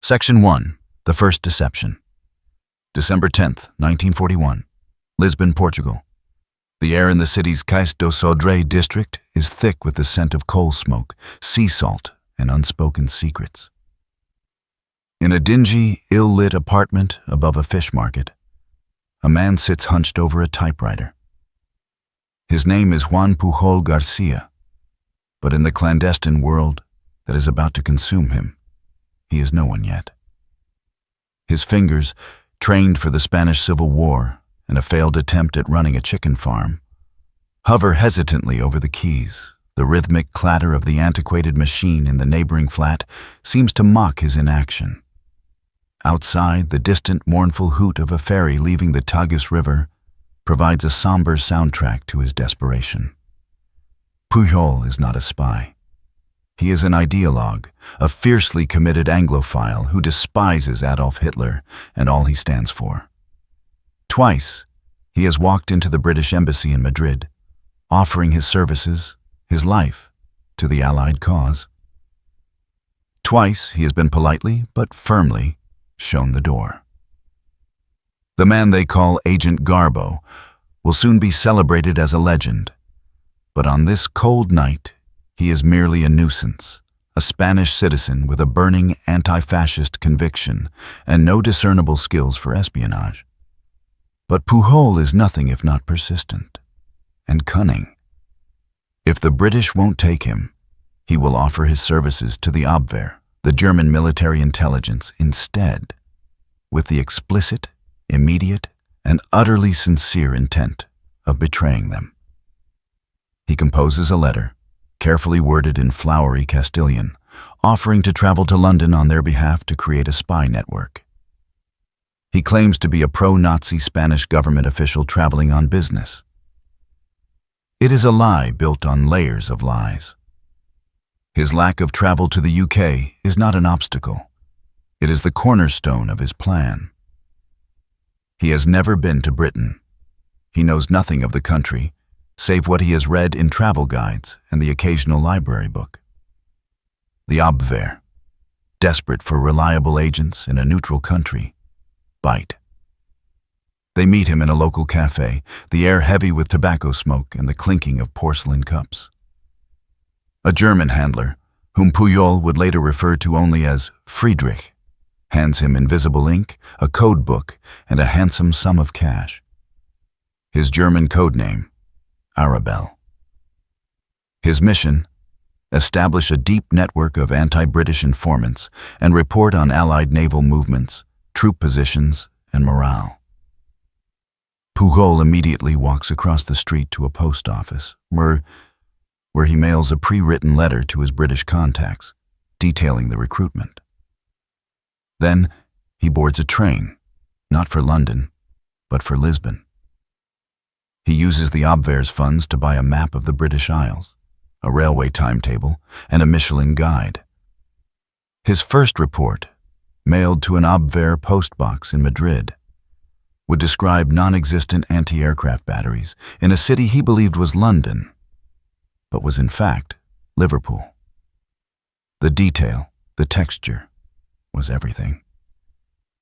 Section 1. The First Deception. December 10th, 1941. Lisbon, Portugal. The air in the city's Cais do Sodré district is thick with the scent of coal smoke, sea salt, and unspoken secrets. In a dingy, ill-lit apartment above a fish market, a man sits hunched over a typewriter. His name is Juan Pujol Garcia, but in the clandestine world that is about to consume him, he is no one yet. His fingers, trained for the Spanish Civil War and a failed attempt at running a chicken farm, hover hesitantly over the keys. The rhythmic clatter of the antiquated machine in the neighboring flat seems to mock his inaction. Outside, the distant, mournful hoot of a ferry leaving the Tagus River provides a somber soundtrack to his desperation. Pujol is not a spy. He is an ideologue, a fiercely committed Anglophile who despises Adolf Hitler and all he stands for. Twice, he has walked into the British Embassy in Madrid, offering his services, his life, to the Allied cause. Twice, he has been politely but firmly shown the door. The man they call Agent Garbo will soon be celebrated as a legend, but on this cold night, he is merely a nuisance, a Spanish citizen with a burning anti-fascist conviction and no discernible skills for espionage. But Pujol is nothing if not persistent and cunning. If the British won't take him, he will offer his services to the Abwehr, the German military intelligence, instead, with the explicit, immediate, and utterly sincere intent of betraying them. He composes a letter, carefully worded in flowery Castilian, offering to travel to London on their behalf to create a spy network. He claims to be a pro-Nazi Spanish government official traveling on business. It is a lie built on layers of lies. His lack of travel to the UK is not an obstacle. It is the cornerstone of his plan. He has never been to Britain. He knows nothing of the country, save what he has read in travel guides and the occasional library book. The Abwehr, desperate for reliable agents in a neutral country, bite. They meet him in a local cafe, the air heavy with tobacco smoke and the clinking of porcelain cups. A German handler, whom Pujol would later refer to only as Friedrich, hands him invisible ink, a code book, and a handsome sum of cash. His German code name, Arabelle. His mission: establish a deep network of anti-British informants and report on Allied naval movements, troop positions, and morale. Pujol immediately walks across the street to a post office, where he mails a pre-written letter to his British contacts, detailing the recruitment. Then he boards a train, not for London, but for Lisbon. He uses the Abwehr's funds to buy a map of the British Isles, a railway timetable, and a Michelin guide. His first report, mailed to an Abwehr postbox in Madrid, would describe non-existent anti-aircraft batteries in a city he believed was London, but was in fact Liverpool. The detail, the texture, was everything.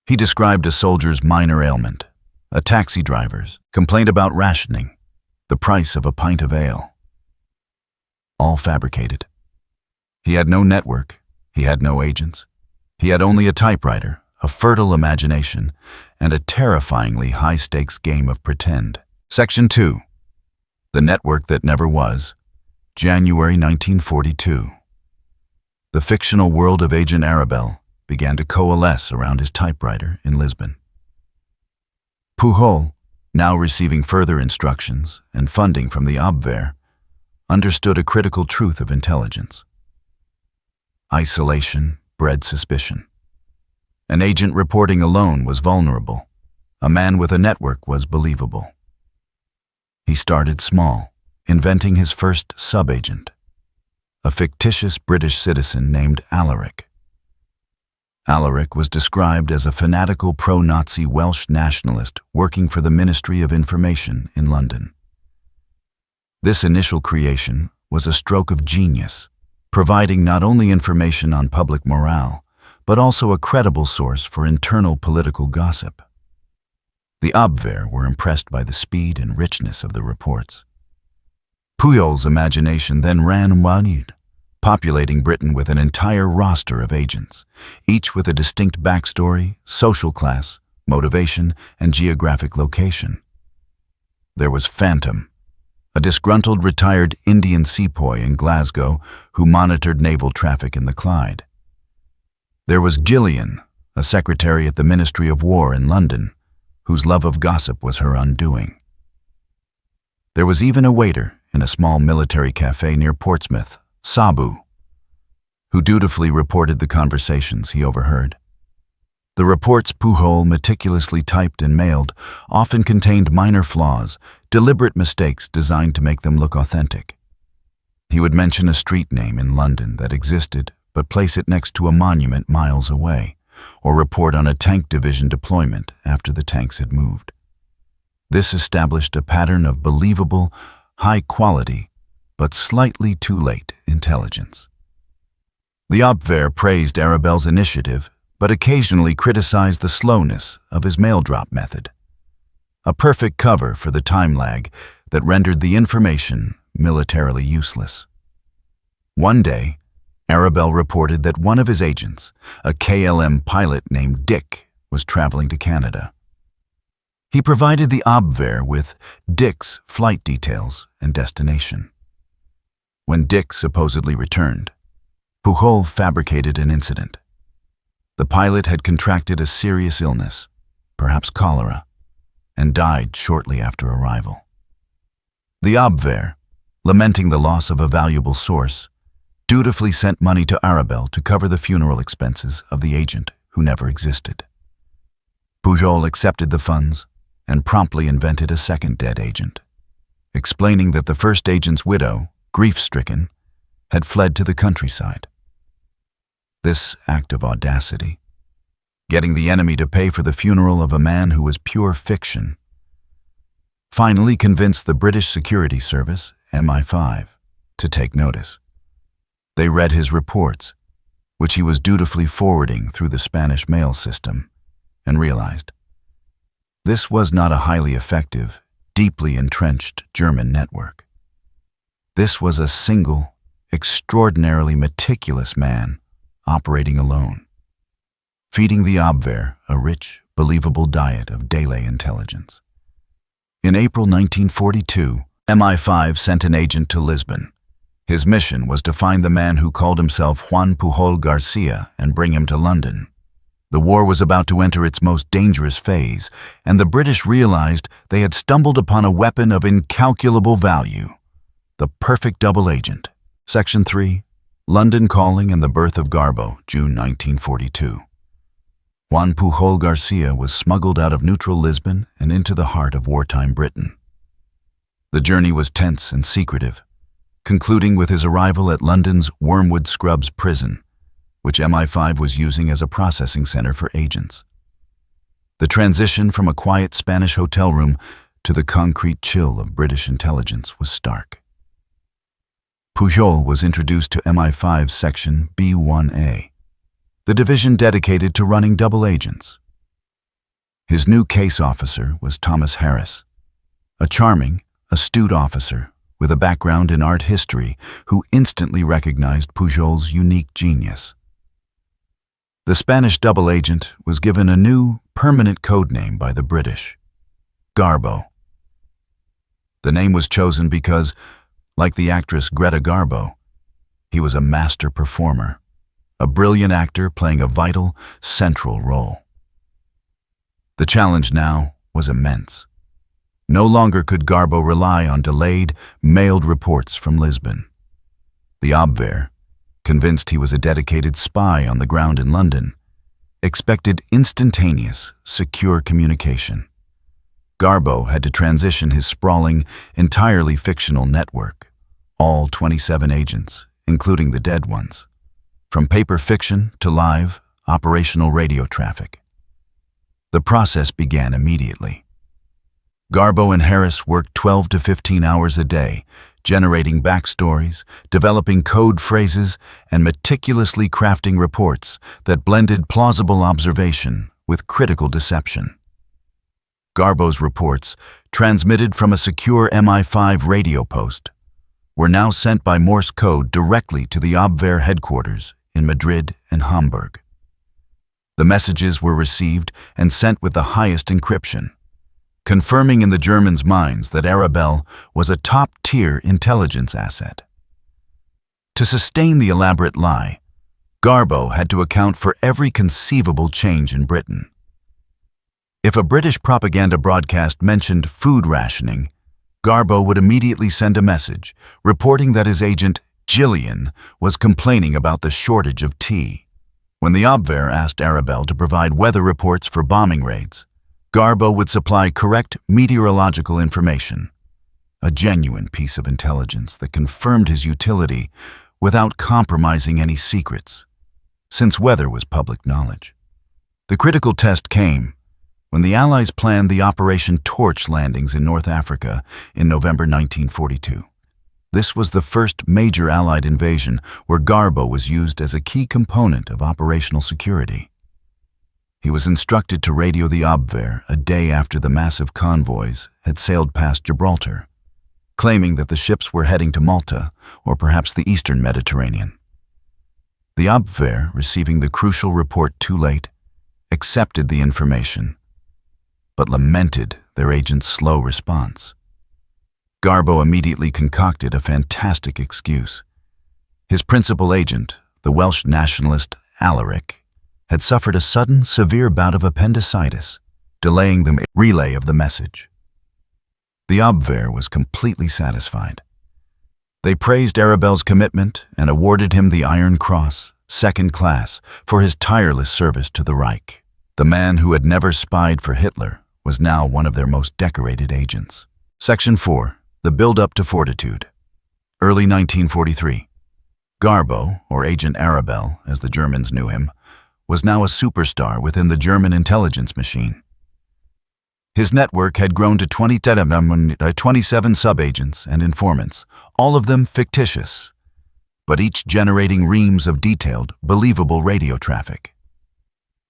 He described a soldier's minor ailment, a taxi driver's complaint about rationing, the price of a pint of ale. All fabricated. He had no network, he had no agents. He had only a typewriter, a fertile imagination, and a terrifyingly high-stakes game of pretend. Section 2. The Network That Never Was. January 1942. The fictional world of Agent Arabelle began to coalesce around his typewriter in Lisbon. Pujol, now receiving further instructions and funding from the Abwehr, understood a critical truth of intelligence. Isolation bred suspicion. An agent reporting alone was vulnerable. A man with a network was believable. He started small, inventing his first sub-agent, a fictitious British citizen named Alaric. Alaric was described as a fanatical pro-Nazi Welsh nationalist working for the Ministry of Information in London. This initial creation was a stroke of genius, providing not only information on public morale, but also a credible source for internal political gossip. The Abwehr were impressed by the speed and richness of the reports. Pujol's imagination then ran wild, populating Britain with an entire roster of agents, each with a distinct backstory, social class, motivation, and geographic location. There was Phantom, a disgruntled retired Indian sepoy in Glasgow who monitored naval traffic in the Clyde. There was Gillian, a secretary at the Ministry of War in London, whose love of gossip was her undoing. There was even a waiter in a small military cafe near Portsmouth, Sabu, who dutifully reported the conversations he overheard. The reports Pujol meticulously typed and mailed often contained minor flaws, deliberate mistakes designed to make them look authentic. He would mention a street name in London that existed but place it next to a monument miles away, or report on a tank division deployment after the tanks had moved. This established a pattern of believable, high-quality, but slightly too late intelligence. The Abwehr praised Arabel's initiative, but occasionally criticized the slowness of his mail drop method, a perfect cover for the time lag that rendered the information militarily useless. One day, Arabel reported that one of his agents, a KLM pilot named Dick, was traveling to Canada. He provided the Abwehr with Dick's flight details and destination. When Dick supposedly returned, Pujol fabricated an incident. The pilot had contracted a serious illness, perhaps cholera, and died shortly after arrival. The Abwehr, lamenting the loss of a valuable source, dutifully sent money to Arabel to cover the funeral expenses of the agent who never existed. Pujol accepted the funds and promptly invented a second dead agent, explaining that the first agent's widow, grief-stricken, had fled to the countryside. This act of audacity, getting the enemy to pay for the funeral of a man who was pure fiction, finally convinced the British Security Service, MI5, to take notice. They read his reports, which he was dutifully forwarding through the Spanish mail system, and realized this was not a highly effective, deeply entrenched German network. This was a single, extraordinarily meticulous man operating alone, feeding the Abwehr a rich, believable diet of Dele intelligence. In April 1942, MI5 sent an agent to Lisbon. His mission was to find the man who called himself Juan Pujol Garcia and bring him to London. The war was about to enter its most dangerous phase, and the British realized they had stumbled upon a weapon of incalculable value, the perfect double agent. Section 3, London Calling and the Birth of Garbo, June 1942. Juan Pujol Garcia was smuggled out of neutral Lisbon and into the heart of wartime Britain. The journey was tense and secretive, concluding with his arrival at London's Wormwood Scrubs prison, which MI5 was using as a processing center for agents. The transition from a quiet Spanish hotel room to the concrete chill of British intelligence was stark. Pujol was introduced to MI5 Section B1A, the division dedicated to running double agents. His new case officer was Thomas Harris, a charming, astute officer with a background in art history who instantly recognized Pujol's unique genius. The Spanish double agent was given a new, permanent code name by the British, Garbo. The name was chosen because, like the actress Greta Garbo, he was a master performer, a brilliant actor playing a vital, central role. The challenge now was immense. No longer could Garbo rely on delayed, mailed reports from Lisbon. The Abwehr, convinced he was a dedicated spy on the ground in London, expected instantaneous, secure communication. Garbo had to transition his sprawling, entirely fictional network, all 27 agents, including the dead ones, from paper fiction to live, operational radio traffic. The process began immediately. Garbo and Harris worked 12 to 15 hours a day, generating backstories, developing code phrases, and meticulously crafting reports that blended plausible observation with critical deception. Garbo's reports, transmitted from a secure MI5 radio post, were now sent by Morse code directly to the Abwehr headquarters in Madrid and Hamburg. The messages were received and sent with the highest encryption, confirming in the Germans' minds that Arabelle was a top-tier intelligence asset. To sustain the elaborate lie, Garbo had to account for every conceivable change in Britain. If a British propaganda broadcast mentioned food rationing, Garbo would immediately send a message reporting that his agent, Gillian, was complaining about the shortage of tea. When the Abwehr asked Arabelle to provide weather reports for bombing raids, Garbo would supply correct meteorological information, a genuine piece of intelligence that confirmed his utility without compromising any secrets, since weather was public knowledge. The critical test came when the Allies planned the Operation Torch landings in North Africa in November 1942. This was the first major Allied invasion where Garbo was used as a key component of operational security. He was instructed to radio the Abwehr a day after the massive convoys had sailed past Gibraltar, claiming that the ships were heading to Malta or perhaps the eastern Mediterranean. The Abwehr, receiving the crucial report too late, accepted the information, but lamented their agent's slow response. Garbo immediately concocted a fantastic excuse. His principal agent, the Welsh nationalist Alaric, had suffered a sudden, severe bout of appendicitis, delaying the relay of the message. The Abwehr was completely satisfied. They praised Arabelle's commitment and awarded him the Iron Cross, second class, for his tireless service to the Reich. The man who had never spied for Hitler was now one of their most decorated agents. Section 4. The Build-Up to Fortitude. Early 1943. Garbo, or Agent Arabelle, as the Germans knew him, was now a superstar within the German intelligence machine. His network had grown to 27 sub-agents and informants, all of them fictitious, but each generating reams of detailed, believable radio traffic.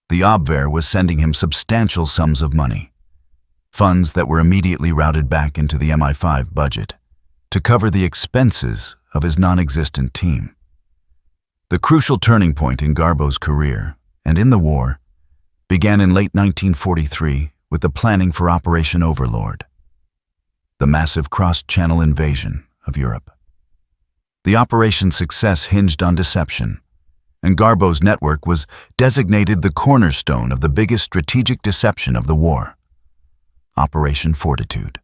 The Abwehr was sending him substantial sums of money, funds that were immediately routed back into the MI5 budget to cover the expenses of his non-existent team. The crucial turning point in Garbo's career and in the war began in late 1943 with the planning for Operation Overlord, the massive cross-channel invasion of Europe. The operation's success hinged on deception, and Garbo's network was designated the cornerstone of the biggest strategic deception of the war, Operation Fortitude.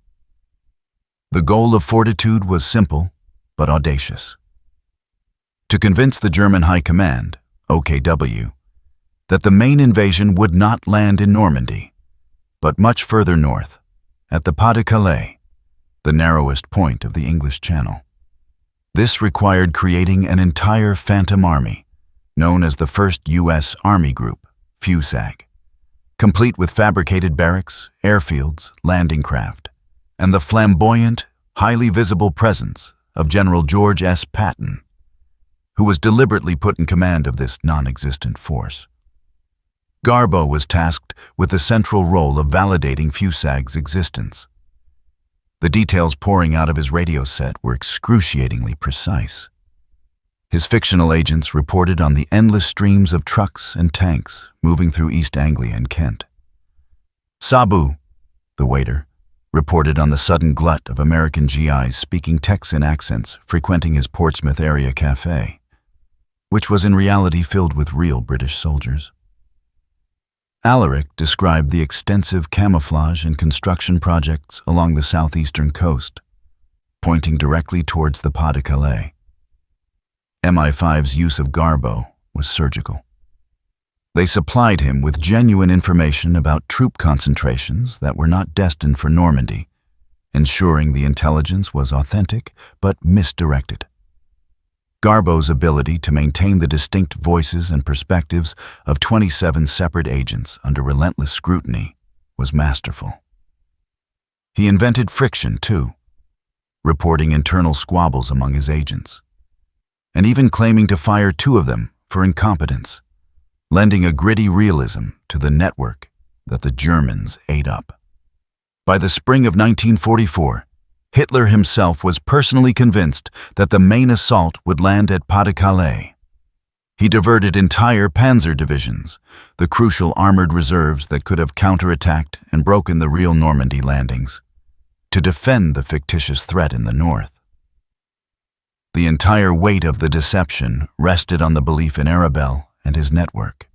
The goal of Fortitude was simple but audacious: to convince the German High Command, OKW, that the main invasion would not land in Normandy, but much further north, at the Pas de Calais, the narrowest point of the English Channel. This required creating an entire phantom army, known as the 1st U.S. Army Group, FUSAG, complete with fabricated barracks, airfields, landing craft, and the flamboyant, highly visible presence of General George S. Patton, who was deliberately put in command of this non-existent force. Garbo was tasked with the central role of validating FUSAG's existence. The details pouring out of his radio set were excruciatingly precise. His fictional agents reported on the endless streams of trucks and tanks moving through East Anglia and Kent. Sabu, the waiter, reported on the sudden glut of American GIs speaking Texan accents frequenting his Portsmouth area cafe, which was in reality filled with real British soldiers. Alaric described the extensive camouflage and construction projects along the southeastern coast, pointing directly towards the Pas de Calais. MI5's use of Garbo was surgical. They supplied him with genuine information about troop concentrations that were not destined for Normandy, ensuring the intelligence was authentic but misdirected. Garbo's ability to maintain the distinct voices and perspectives of 27 separate agents under relentless scrutiny was masterful. He invented friction, too, reporting internal squabbles among his agents, and even claiming to fire 2 of them for incompetence, lending a gritty realism to the network that the Germans ate up. By the spring of 1944, Hitler himself was personally convinced that the main assault would land at Pas-de-Calais. He diverted entire panzer divisions, the crucial armored reserves that could have counterattacked and broken the real Normandy landings, to defend the fictitious threat in the north. The entire weight of the deception rested on the belief in Arabelle and his network.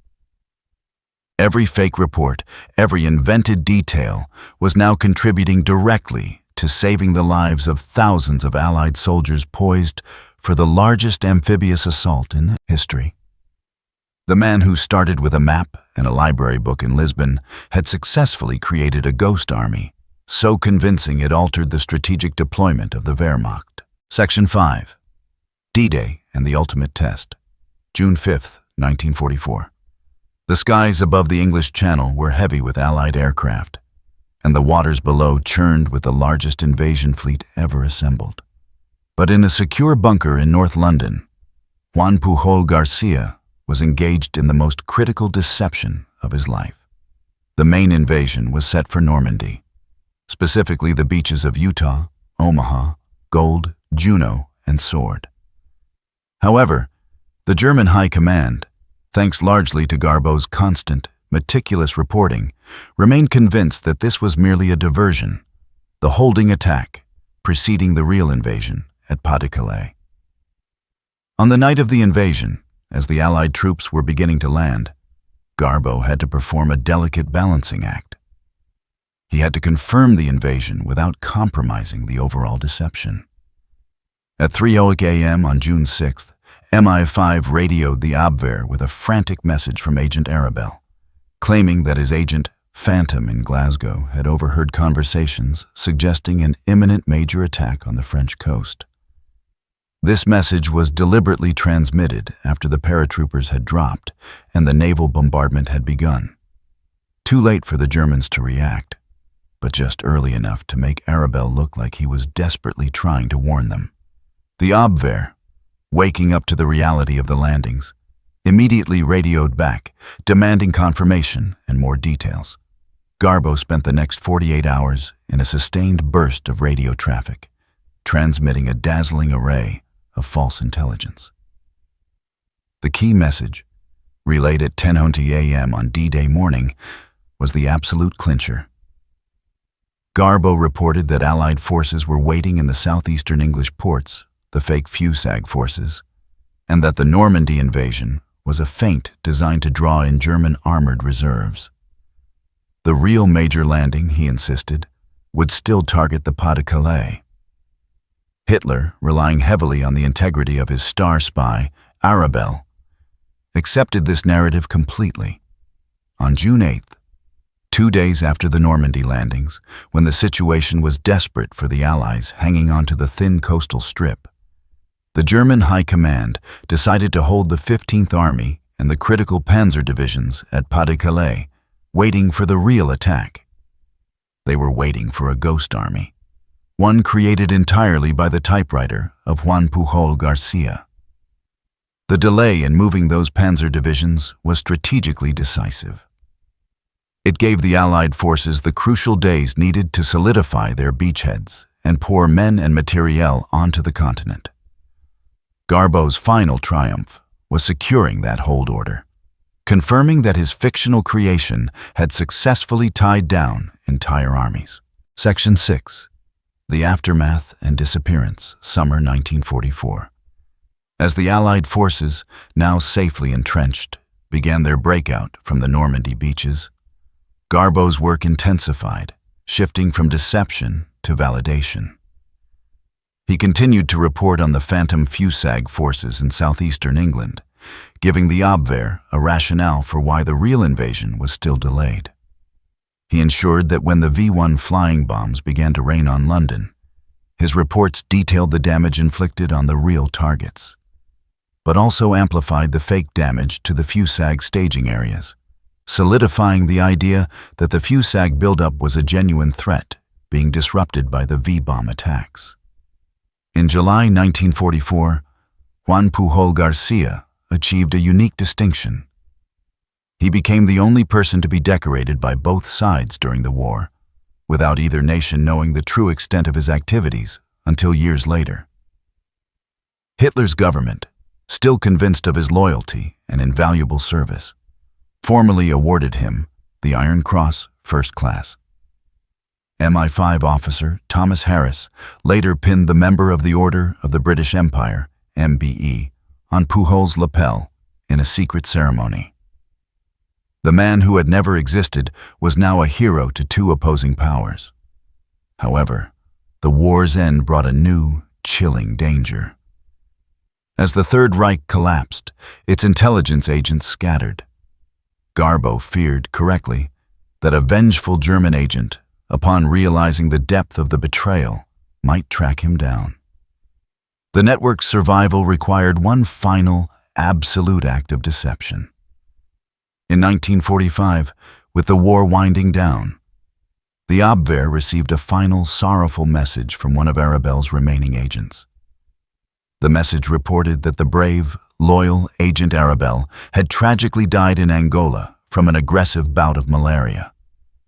Every fake report, every invented detail was now contributing directly to saving the lives of thousands of Allied soldiers poised for the largest amphibious assault in history. The man who started with a map and a library book in Lisbon had successfully created a ghost army, so convincing it altered the strategic deployment of the Wehrmacht. Section 5. D-Day and the Ultimate Test. June 5, 1944. The skies above the English Channel were heavy with Allied aircraft, and the waters below churned with the largest invasion fleet ever assembled. But in a secure bunker in North London, Juan Pujol Garcia was engaged in the most critical deception of his life. The main invasion was set for Normandy, specifically the beaches of Utah, Omaha, Gold, Juno, and Sword. However, the German High Command, thanks largely to Garbeau's constant, meticulous reporting, remained convinced that this was merely a diversion, the holding attack preceding the real invasion at Pas-de-Calais. On the night of the invasion, as the Allied troops were beginning to land, Garbeau had to perform a delicate balancing act. He had to confirm the invasion without compromising the overall deception. At 3:00 a.m. on June 6th, MI5 radioed the Abwehr with a frantic message from Agent Arabelle, claiming that his agent, Phantom in Glasgow, had overheard conversations suggesting an imminent major attack on the French coast. This message was deliberately transmitted after the paratroopers had dropped and the naval bombardment had begun. Too late for the Germans to react, but just early enough to make Arabelle look like he was desperately trying to warn them. The Abwehr, waking up to the reality of the landings, immediately radioed back, demanding confirmation and more details. Garbeau spent the next 48 hours in a sustained burst of radio traffic, transmitting a dazzling array of false intelligence. The key message, relayed at 10:20 a.m. on D-Day morning, was the absolute clincher. Garbeau reported that Allied forces were waiting in the southeastern English ports, the fake Fusag forces, and that the Normandy invasion was a feint designed to draw in German armored reserves. The real major landing, he insisted, would still target the Pas-de-Calais. Hitler, relying heavily on the integrity of his star spy, Arabelle, accepted this narrative completely. On June 8th, 2 days after the Normandy landings, when the situation was desperate for the Allies hanging onto the thin coastal strip, the German High Command decided to hold the 15th Army and the critical panzer divisions at Pas-de-Calais, waiting for the real attack. They were waiting for a ghost army, one created entirely by the typewriter of Juan Pujol Garcia. The delay in moving those panzer divisions was strategically decisive. It gave the Allied forces the crucial days needed to solidify their beachheads and pour men and materiel onto the continent. Garbeau's final triumph was securing that hold order, confirming that his fictional creation had successfully tied down entire armies. Section 6. The Aftermath and Disappearance, Summer 1944. As the Allied forces, now safely entrenched, began their breakout from the Normandy beaches, Garbeau's work intensified, shifting from deception to validation. He continued to report on the phantom Fusag forces in southeastern England, giving the Abwehr a rationale for why the real invasion was still delayed. He ensured that when the V-1 flying bombs began to rain on London, his reports detailed the damage inflicted on the real targets, but also amplified the fake damage to the Fusag staging areas, solidifying the idea that the Fusag buildup was a genuine threat being disrupted by the V-bomb attacks. In July 1944, Juan Pujol Garcia achieved a unique distinction. He became the only person to be decorated by both sides during the war, without either nation knowing the true extent of his activities until years later. Hitler's government, still convinced of his loyalty and invaluable service, formally awarded him the Iron Cross First Class. MI5 officer Thomas Harris later pinned the Member of the Order of the British Empire, MBE, on Pujol's lapel in a secret ceremony. The man who had never existed was now a hero to two opposing powers. However, the war's end brought a new, chilling danger. As the Third Reich collapsed, its intelligence agents scattered. Garbo feared, correctly, that a vengeful German agent, upon realizing the depth of the betrayal, might track him down. The network's survival required one final, absolute act of deception. In 1945, with the war winding down, the Abwehr received a final sorrowful message from one of Arabelle's remaining agents. The message reported that the brave, loyal Agent Arabelle had tragically died in Angola from an aggressive bout of malaria.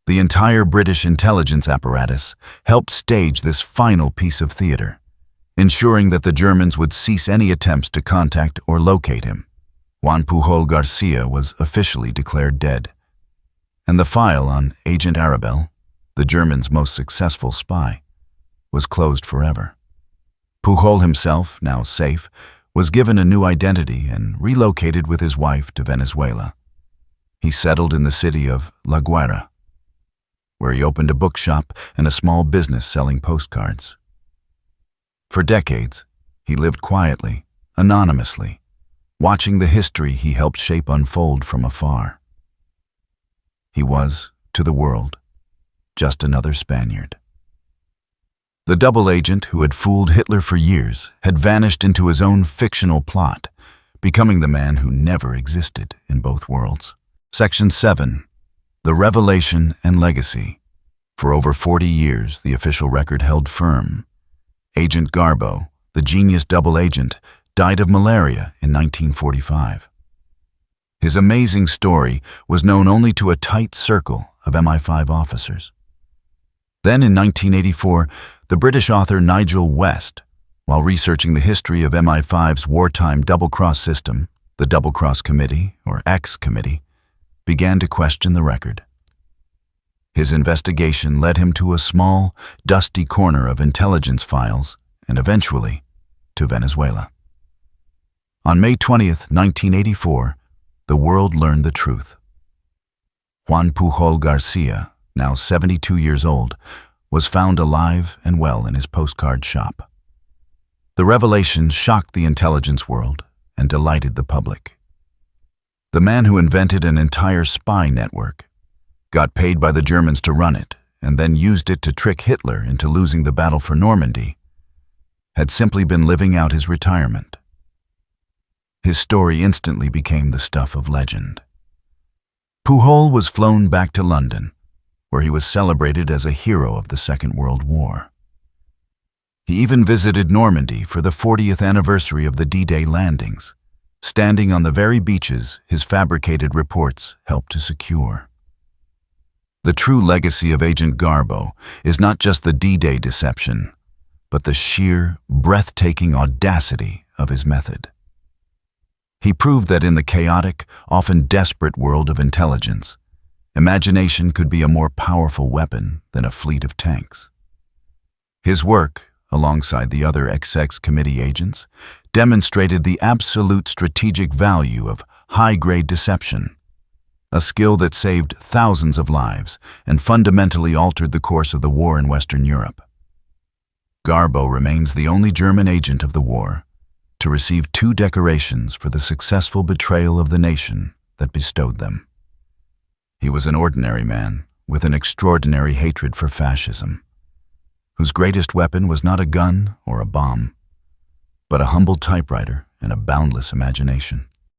The entire British intelligence apparatus helped stage this final piece of theater, ensuring that the Germans would cease any attempts to contact or locate him. Juan Pujol Garcia was officially declared dead, and the file on Agent Arabelle, the Germans' most successful spy, was closed forever. Pujol himself, now safe, was given a new identity and relocated with his wife to Venezuela. He settled in the city of La Guaira, where he opened a bookshop and a small business selling postcards. For decades, he lived quietly, anonymously, watching the history he helped shape unfold from afar. He was, to the world, just another Spaniard. The double agent who had fooled Hitler for years had vanished into his own fictional plot, becoming the man who never existed in both worlds. Section 7. The Revelation and Legacy. For over 40 years, the official record held firm. Agent Garbo, the genius double agent, died of malaria in 1945. His amazing story was known only to a tight circle of MI5 officers. Then in 1984, the British author Nigel West, while researching the history of MI5's wartime double-cross system, the Double-Cross Committee, or X Committee, began to question the record. His investigation led him to a small, dusty corner of intelligence files and eventually to Venezuela. On May 20th, 1984, the world learned the truth. Juan Pujol Garcia, now 72 years old, was found alive and well in his postcard shop. The revelation shocked the intelligence world and delighted the public. The man who invented an entire spy network, got paid by the Germans to run it, and then used it to trick Hitler into losing the battle for Normandy, had simply been living out his retirement. His story instantly became the stuff of legend. Pujol was flown back to London, where he was celebrated as a hero of the Second World War. He even visited Normandy for the 40th anniversary of the D-Day landings, standing on the very beaches his fabricated reports helped to secure. The true legacy of Agent Garbo is not just the D-Day deception, but the sheer, breathtaking audacity of his method. He proved that in the chaotic, often desperate world of intelligence, imagination could be a more powerful weapon than a fleet of tanks. His work, alongside the other XX committee agents, demonstrated the absolute strategic value of high-grade deception, a skill that saved thousands of lives and fundamentally altered the course of the war in Western Europe. Garbo remains the only German agent of the war to receive 2 decorations for the successful betrayal of the nation that bestowed them. He was an ordinary man with an extraordinary hatred for fascism, whose greatest weapon was not a gun or a bomb, but a humble typewriter and a boundless imagination.